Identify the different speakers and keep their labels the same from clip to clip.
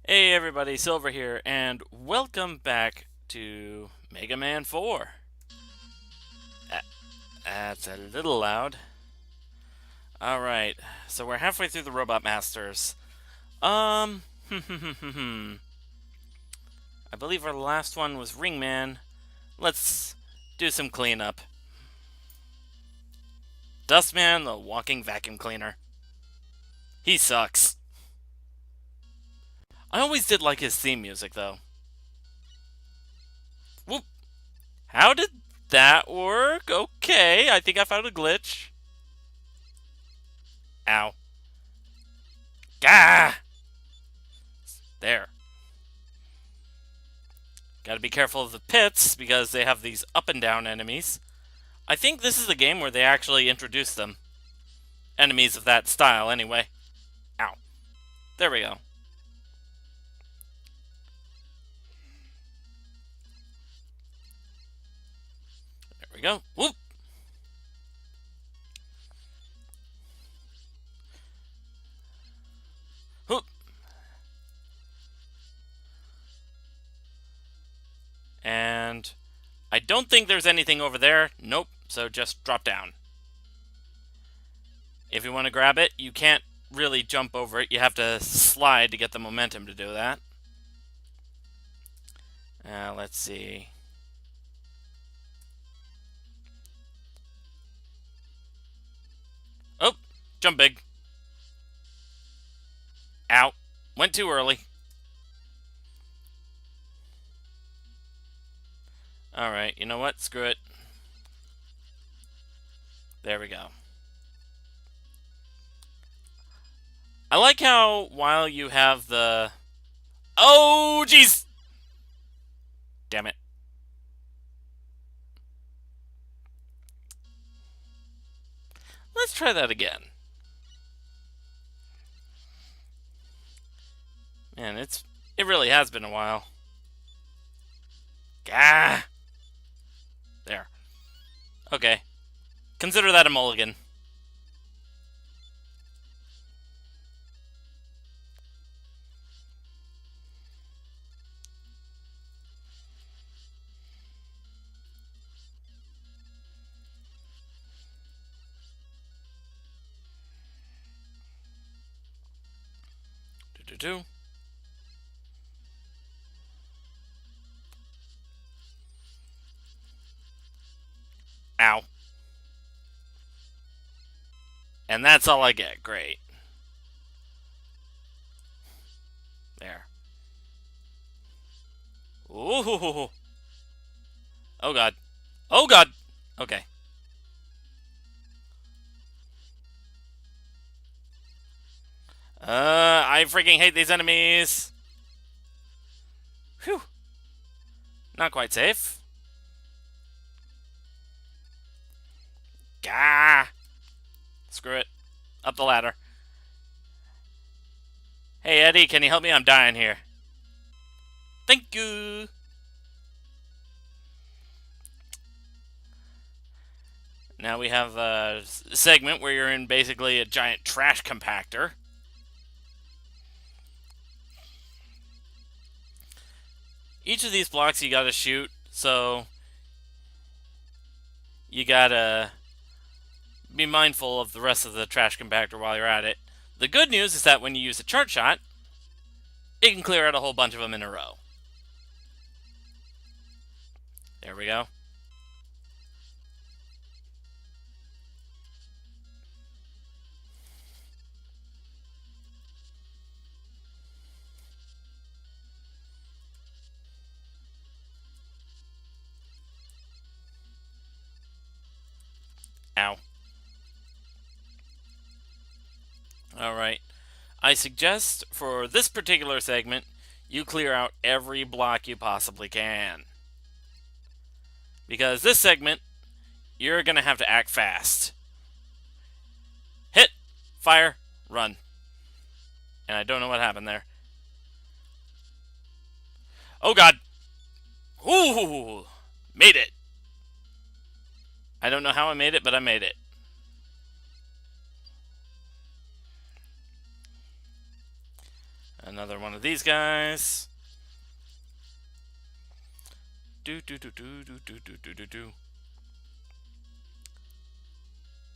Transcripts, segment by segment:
Speaker 1: Hey everybody, Silver here, and welcome back to Mega Man 4. Uh, that's a little loud. Alright, so we're halfway through the Robot Masters. I believe our last one was Ringman. Let's do some cleanup. Dustman, the walking vacuum cleaner. He sucks. I always did like his theme music, though. Whoop! How did that work? Okay, I think I found a glitch. Ow. Gah! There. Gotta be careful of the pits, because they have these up and down enemies. I think this is the game where they actually introduce them. Enemies of that style, anyway. Ow. There we go. There we go. Whoop! Whoop! And I don't think there's anything over there. Nope. So just drop down. If you want to grab it, you can't really jump over it. You have to slide to get the momentum to do that. Let's see. Oh, jump big. Ow. Went too early. Alright, you know what? Screw it. There we go. I like how while you have the... Oh, jeez! Damn it. Let's try that again. Man, it really has been a while. Gah! There. Okay. Consider that a mulligan. Do-do-do. Ow. And that's all I get. Great. There. Ooh. Oh, God. Oh, God. Okay. I freaking hate these enemies. Whew. Not quite safe. Gah. Screw it. Up the ladder. Hey, Eddie, can you help me? I'm dying here. Thank you. Now we have a segment where you're in basically a giant trash compactor. Each of these blocks you gotta shoot, so you gotta be mindful of the rest of the trash compactor while you're at it. The good news is that when you use a chart shot, it can clear out a whole bunch of them in a row. There we go. Ow. Alright. I suggest for this particular segment, you clear out every block you possibly can. Because this segment, you're going to have to act fast. Hit, fire, run. And I don't know what happened there. Oh, God. Ooh, made it. I don't know how I made it, but I made it. Another one of these guys. Do do do do do do do do do do.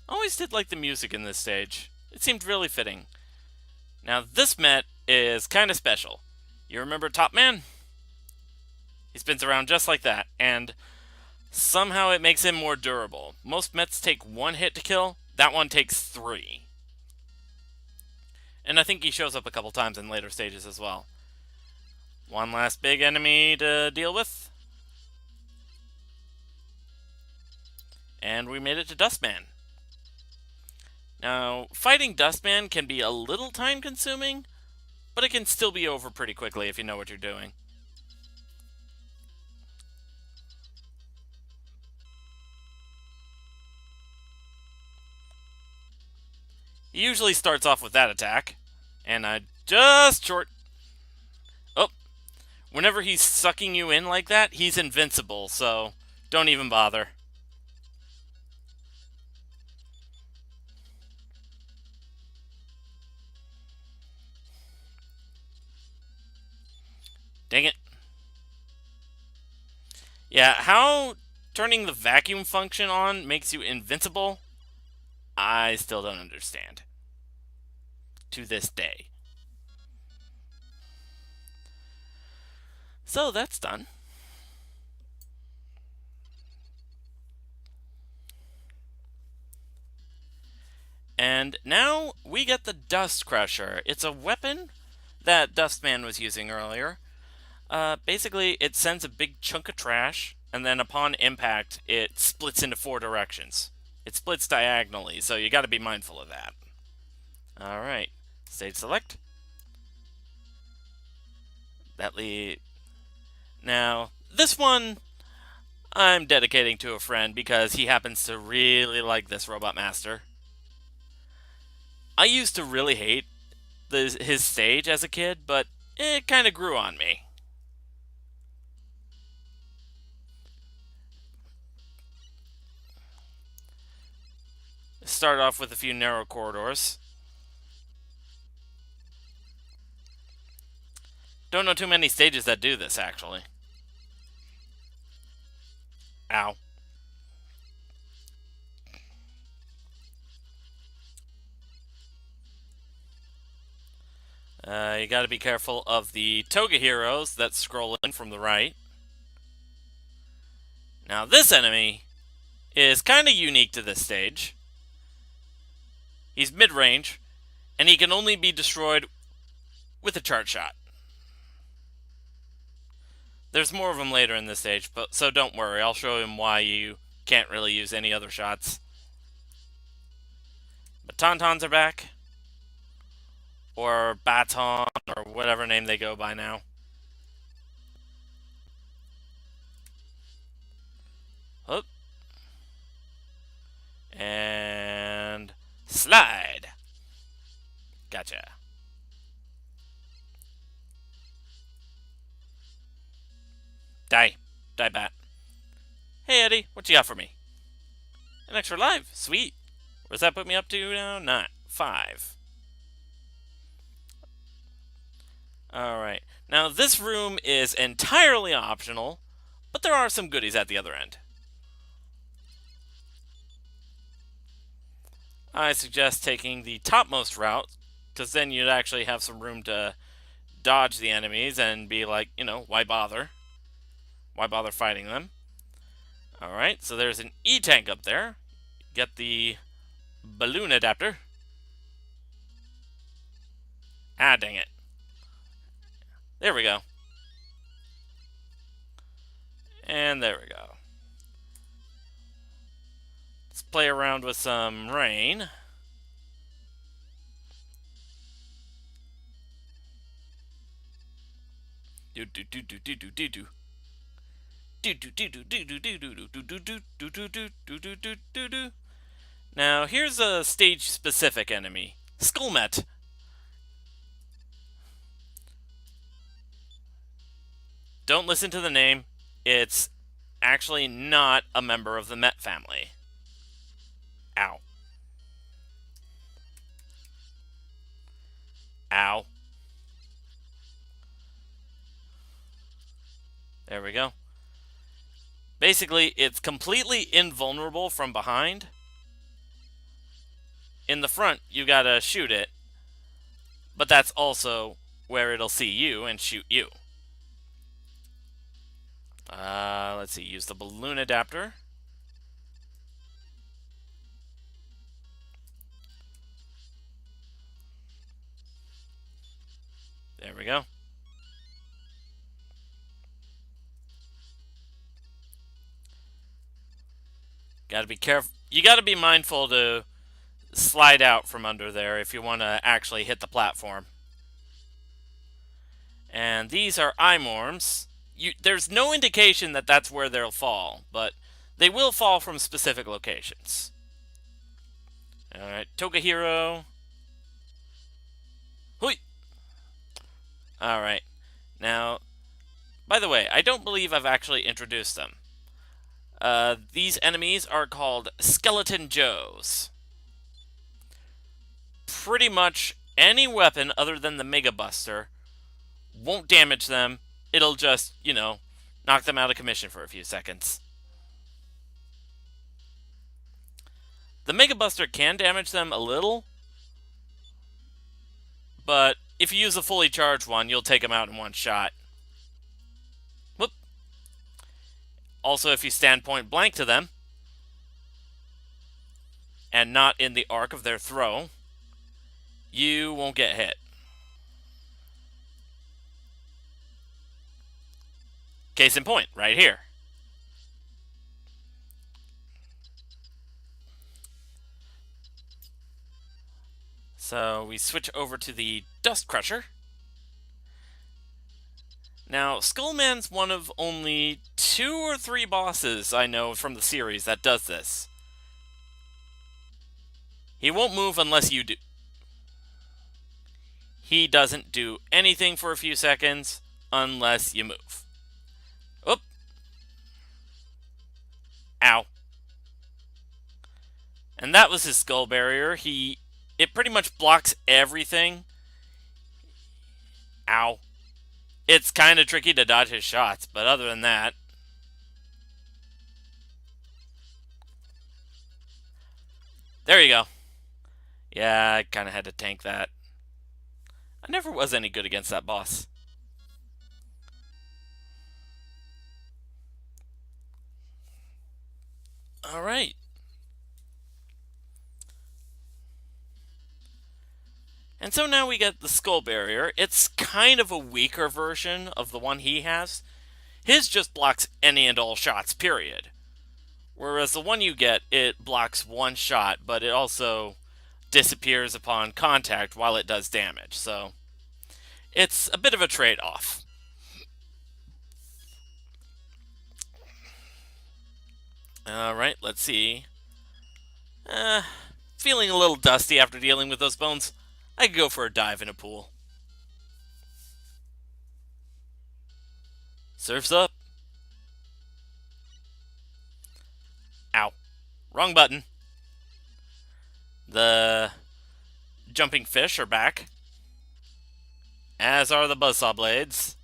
Speaker 1: Always did like the music in this stage. It seemed really fitting. Now this Met is kind of special. You remember Top Man? He spins around just like that, and somehow it makes him more durable. Most Mets take 1 hit to kill. That one takes 3. And I think he shows up a couple times in later stages as well. One last big enemy to deal with. And we made it to Dustman. Now, fighting Dustman can be a little time consuming, but it can still be over pretty quickly if you know what you're doing. He usually starts off with that attack, and I just short... Oh, whenever he's sucking you in like that, he's invincible, so don't even bother. Dang it. Yeah, how turning the vacuum function on makes you invincible, I still don't understand. To this day. So that's done. And now we get the Dust Crusher. It's a weapon that Dustman was using earlier. Basically, it sends a big chunk of trash, and then upon impact, it splits into 4 directions. It splits diagonally, so you got to be mindful of that. Alright, stage select. That lead. Now, this one I'm dedicating to a friend because he happens to really like this Robot Master. I used to really hate his stage as a kid, but it kind of grew on me. Start off with a few narrow corridors. Don't know too many stages that do this, actually. Ow. You gotta be careful of the Toga heroes that scroll in from the right. Now this enemy is kind of unique to this stage. He's mid-range, and he can only be destroyed with a charge shot. There's more of them later in this stage, but so don't worry. I'll show him why you can't really use any other shots. But Tauntauns are back. Or Baton, or whatever name they go by now. Hook. And slide. Gotcha. Die. Die, bat. Hey, Eddie, what you got for me? An extra life. Sweet. What does that put me up to now? 5. Alright. Now, this room is entirely optional, but there are some goodies at the other end. I suggest taking the topmost route, because then you'd actually have some room to dodge the enemies and be like, you know, why bother? Why bother fighting them? Alright, so there's an E-tank up there. Get the balloon adapter. Ah, dang it. There we go. And there we go. Let's play around with some rain. Do do do do do do do do. Now, here's a stage-specific enemy. Skullmet. Don't listen to the name. It's actually not a member of the Met family. Ow. Ow. There we go. Basically, it's completely invulnerable from behind. In the front, you gotta shoot it, but that's also where it'll see you and shoot you. Let's see, use the balloon adapter. There we go. Gotta be careful. You gotta be mindful to slide out from under there if you want to actually hit the platform. And these are imorms. There's no indication that that's where they'll fall, but they will fall from specific locations. Alright, Togahiro. Hui! Alright. Now, by the way, I don't believe I've actually introduced them. These enemies are called Skeleton Joes. Pretty much any weapon other than the Mega Buster won't damage them. It'll just, knock them out of commission for a few seconds. The Mega Buster can damage them a little, but if you use a fully charged one, you'll take them out in one shot. Whoop. Also, if you stand point blank to them, and not in the arc of their throw, you won't get hit. Case in point, right here. So we switch over to the Dust Crusher. Now, Skullman's one of only 2 or 3 bosses I know from the series that does this. He won't move unless you do. He doesn't do anything for a few seconds unless you move. Oop. Ow. And that was his skull barrier. It pretty much blocks everything. Ow. It's kind of tricky to dodge his shots, but other than that... There you go. Yeah, I kind of had to tank that. I never was any good against that boss. Alright. And so now we get the Skull Barrier. It's kind of a weaker version of the one he has. His just blocks any and all shots, period. Whereas the one you get, it blocks one shot, but it also disappears upon contact while it does damage. So it's a bit of a trade-off. Alright, let's see. Feeling a little dusty after dealing with those bones. I could go for a dive in a pool. Surf's up. Ow. Wrong button. The jumping fish are back. As are the buzzsaw blades.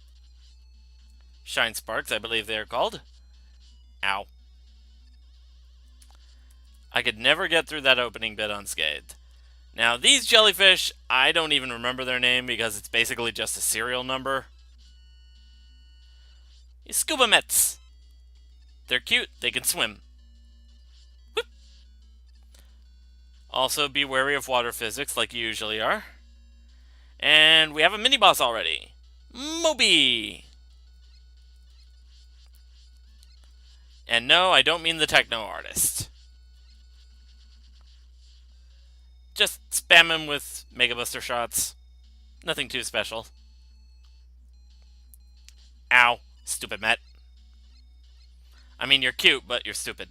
Speaker 1: Shine sparks, I believe they are called. Ow. I could never get through that opening bit unscathed. Now, these jellyfish, I don't even remember their name because it's basically just a serial number. Scuba Mets. They're cute. They can swim. Whoop. Also, be wary of water physics like you usually are. And we have a mini-boss already. Moby! And no, I don't mean the techno artist. Just spam him with Mega Buster shots. Nothing too special. Ow. Stupid Met. I mean, you're cute, but you're stupid.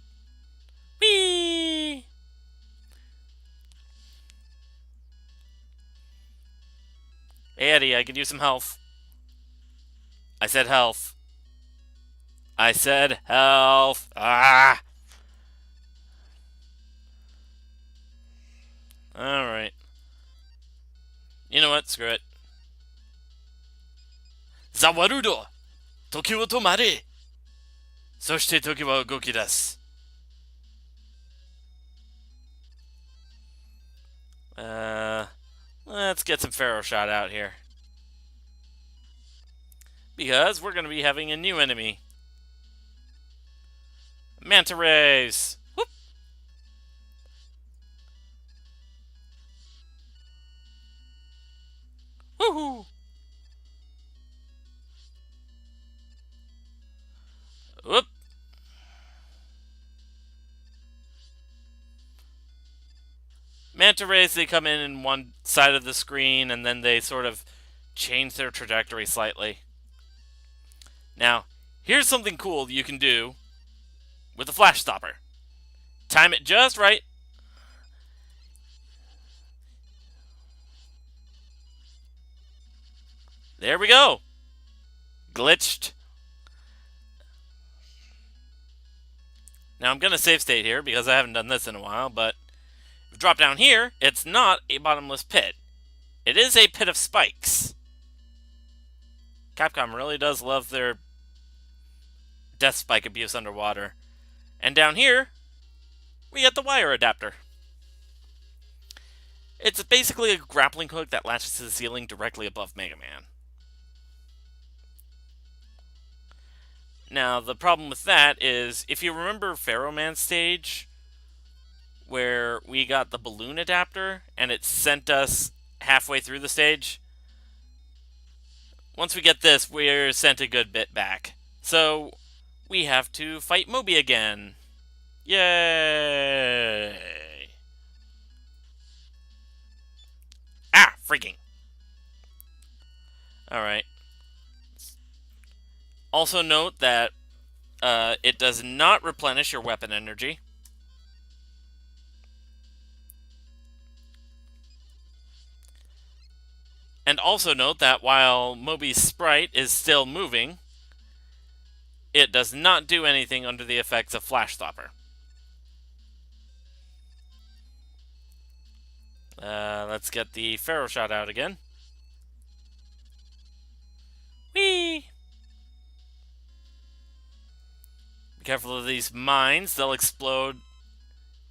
Speaker 1: Whee! Hey, Eddie, I could use some health. I said health. I said health. Ah! Alright. You know what? Screw it. Zawarudo! Toki wo tomare! そして時は動き出す. Let's get some Pharaoh shot out here. Because we're going to be having a new enemy. Manta Rays! Whoop! Woohoo! Whoop! Manta Rays, they come in one side of the screen and then they sort of change their trajectory slightly. Now, here's something cool you can do with a flash stopper. Time it just right. There we go. Glitched. Now I'm going to save state here because I haven't done this in a while, but if you drop down here, it's not a bottomless pit. It is a pit of spikes. Capcom really does love their death spike abuse underwater. And down here, we get the wire adapter. It's basically a grappling hook that latches to the ceiling directly above Megaman. Now, the problem with that is, if you remember Pharaoh Man stage, where we got the balloon adapter, and it sent us halfway through the stage, once we get this, we're sent a good bit back. So, we have to fight Moby again. Yay! Ah, freaking. Alright. Also note that it does not replenish your weapon energy. And also note that while Moby's sprite is still moving, it does not do anything under the effects of Flash Stopper. Let's get the Pharaoh shot out again. Whee! Be careful of these mines. They'll explode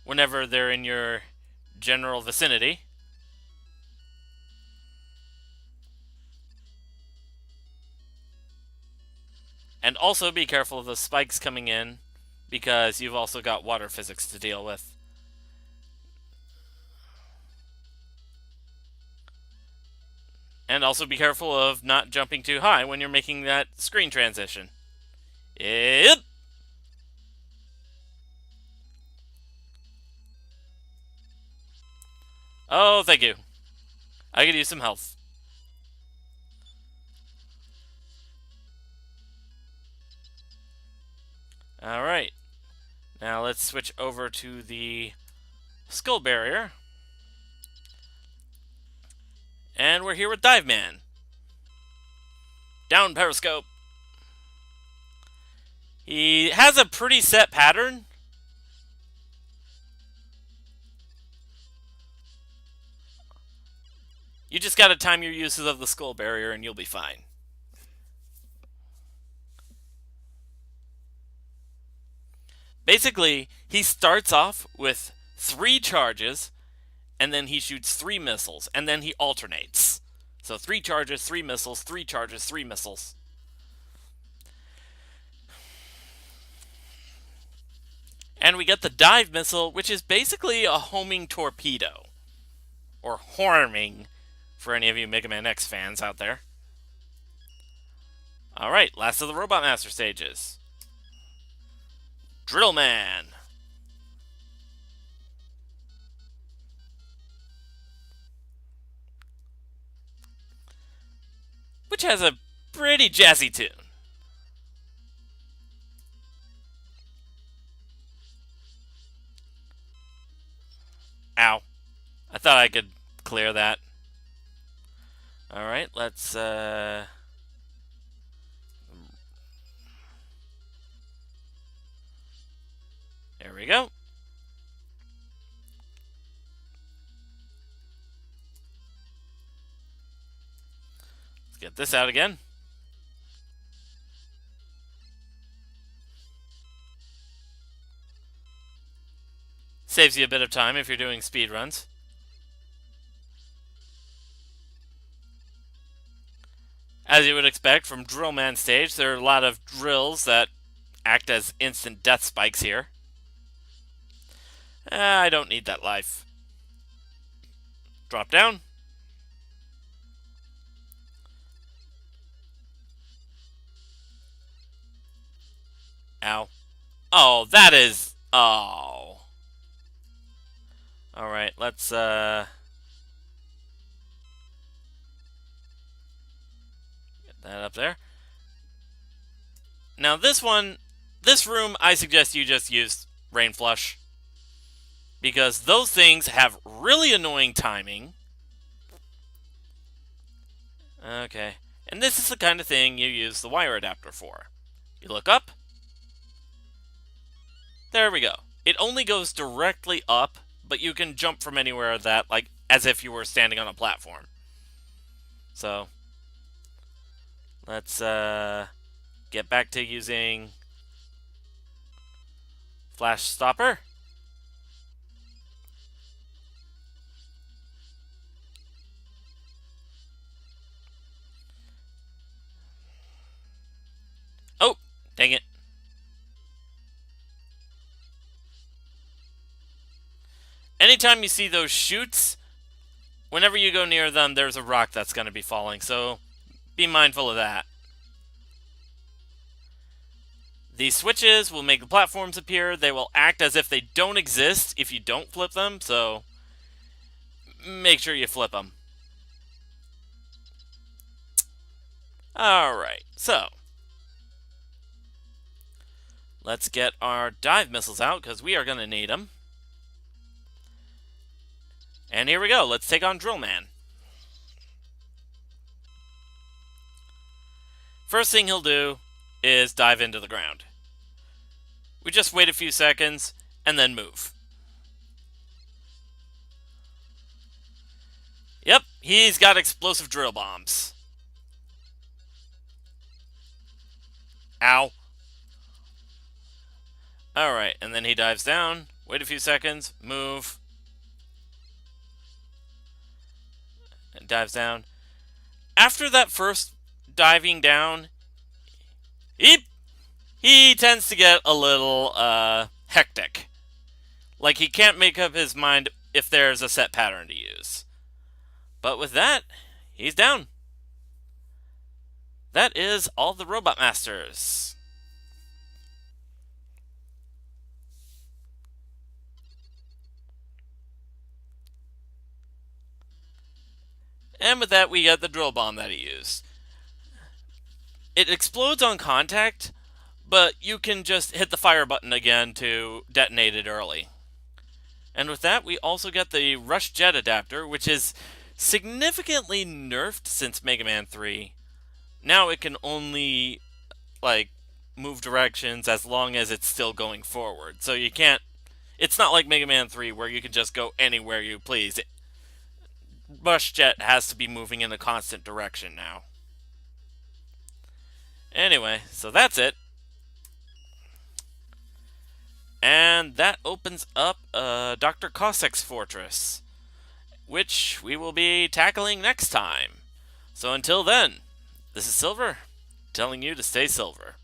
Speaker 1: whenever they're in your general vicinity. And also be careful of the spikes coming in, because you've also got water physics to deal with. And also be careful of not jumping too high when you're making that screen transition. Yep. Oh, thank you. I could use some health. Alright. Now let's switch over to the skull barrier. And we're here with Dive Man. Down periscope. He has a pretty set pattern. You just gotta time your uses of the skull barrier and you'll be fine. Basically, he starts off with 3 charges, and then he shoots 3 missiles, and then he alternates. So 3 charges, 3 missiles, 3 charges, 3 missiles. And we get the dive missile, which is basically a homing torpedo. Or horming, for any of you Mega Man X fans out there. Alright, last of the Robot Master stages. Drill Man. Which has a pretty jazzy tune. Ow. I thought I could clear that. Alright, let's, There we go. Let's get this out again. Saves you a bit of time if you're doing speed runs. As you would expect from Drill Man stage, there are a lot of drills that act as instant death spikes here. I don't need that life. Drop down. Ow. Oh, that is... Oh. Alright, let's, get that up there. Now this room, I suggest you just use Rain Flush. Because those things have really annoying timing. Okay. And this is the kind of thing you use the wire adapter for. You look up. There we go. It only goes directly up, but you can jump from anywhere that, like, as if you were standing on a platform. So, let's get back to using Flash Stopper. Oh, dang it. Anytime you see those chutes, whenever you go near them, there's a rock that's going to be falling, so be mindful of that. These switches will make the platforms appear. They will act as if they don't exist if you don't flip them, so make sure you flip them. Alright, so let's get our dive missiles out, because we are going to need them. And here we go. Let's take on Drill Man. First thing he'll do is dive into the ground. We just wait a few seconds and then move. Yep, he's got explosive drill bombs. Ow. Alright, and then he dives down. Wait a few seconds. Move. And dives down. After that first diving down, he tends to get a little hectic. Like he can't make up his mind if there's a set pattern to use. But with that, he's down. That is all the Robot Masters. And with that, we get the drill bomb that he used. It explodes on contact, but you can just hit the fire button again to detonate it early. And with that, we also get the Rush Jet adapter, which is significantly nerfed since Mega Man 3. Now it can only, like, move directions as long as it's still going forward. So you can't... It's not like Mega Man 3 where you can just go anywhere you please. Rush Jet has to be moving in a constant direction now. Anyway, so that's it. And that opens up Dr. Cossack's Fortress, which we will be tackling next time. So until then, this is Silver, telling you to stay silver.